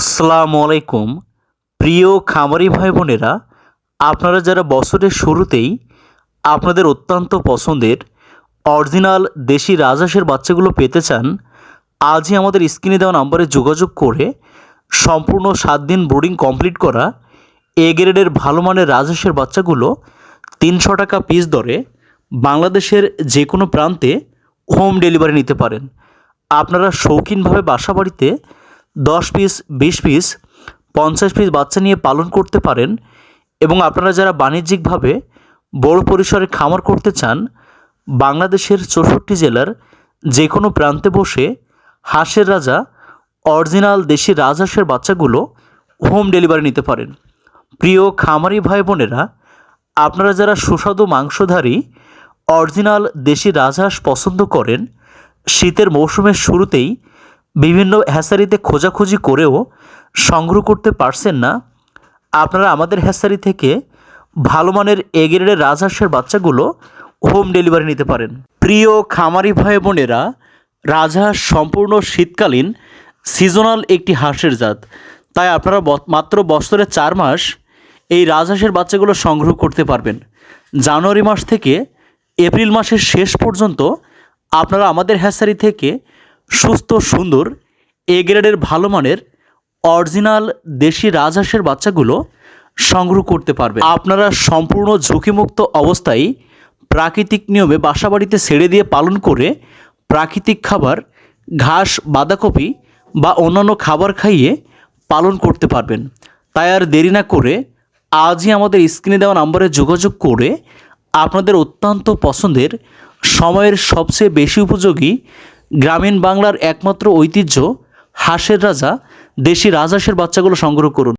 আসসালামু আলাইকুম। প্রিয় খামারি ভাই বোনেরা, আপনারা যারা বছরের শুরুতেই আপনাদের অত্যন্ত পছন্দের অরিজিনাল দেশি রাজহাঁসের বাচ্চাগুলো পেতে চান, আজই আমাদের স্ক্রিনে দেওয়া নম্বরে যোগাযোগ করে সম্পূর্ণ 7 দিন ব্রুডিং কমপ্লিট করা এ গ্রেডের ভালো মানের রাজহাঁসের বাচ্চাগুলো 300 টাকা পিস দরে বাংলাদেশের যে কোনো প্রান্তে হোম ডেলিভারি নিতে পারেন। আপনারা শৌখিনভাবে বাসা বাড়িতে 10 পিস, 20 পিস, 50 পিস বাচ্চা নিয়ে পালন করতে পারেন। এবং আপনারা যারা বাণিজ্যিকভাবে বড় পরিসরে খামার করতে চান, বাংলাদেশের 64 জেলার যে কোনো প্রান্তে বসে হাঁসের রাজা অরিজিনাল দেশি রাজহাঁসের বাচ্চাগুলো হোম ডেলিভারি নিতে পারেন। প্রিয় খামারি ভাই বোনেরা, আপনারা যারা সুস্বাদু মাংসধারী অরিজিনাল দেশি রাজহাঁস পছন্দ করেন, শীতের মৌসুমের শুরুতেই বিভিন্ন হ্যাচারিতে খোঁজাখুঁজি করেও সংগ্রহ করতে পারছেন না, আপনারা আমাদের হ্যাচারি থেকে ভালো মানের এ গ্রেডের রাজহাঁসের বাচ্চাগুলো হোম ডেলিভারি নিতে পারেন। প্রিয় খামারি ভাই বোনেরা, রাজহাঁস সম্পূর্ণ শীতকালীন সিজনাল একটি হাঁসের জাত, তাই আপনারা মাত্র বছরে 4 মাস এই রাজহাঁসের বাচ্চাগুলো সংগ্রহ করতে পারবেন। জানুয়ারি মাস থেকে এপ্রিল মাসের শেষ পর্যন্ত আপনারা আমাদের হ্যাচারি থেকে সুস্থ সুন্দর এ গ্রেডের ভালো মানের অরিজিনাল দেশি রাজহাঁসের বাচ্চাগুলো সংগ্রহ করতে পারবেন। আপনারা সম্পূর্ণ ঝুঁকিমুক্ত অবস্থায় প্রাকৃতিক নিয়মে বাসাবাড়িতে ছেড়ে দিয়ে পালন করে প্রাকৃতিক খাবার, ঘাস, বাঁধাকপি বা অন্যান্য খাবার খাইয়ে পালন করতে পারবেন। তাই আর দেরি না করে আজই আমাদের স্ক্রিনে দেওয়া নম্বরে যোগাযোগ করে আপনাদের অত্যন্ত পছন্দের সময়ের সবচেয়ে বেশি উপযোগী গ্রামীণ বাংলার একমাত্র ঐতিহ্য হাঁসের রাজা দেশি রাজহাঁসের বাচ্চাগুলো সংগ্রহ করুন।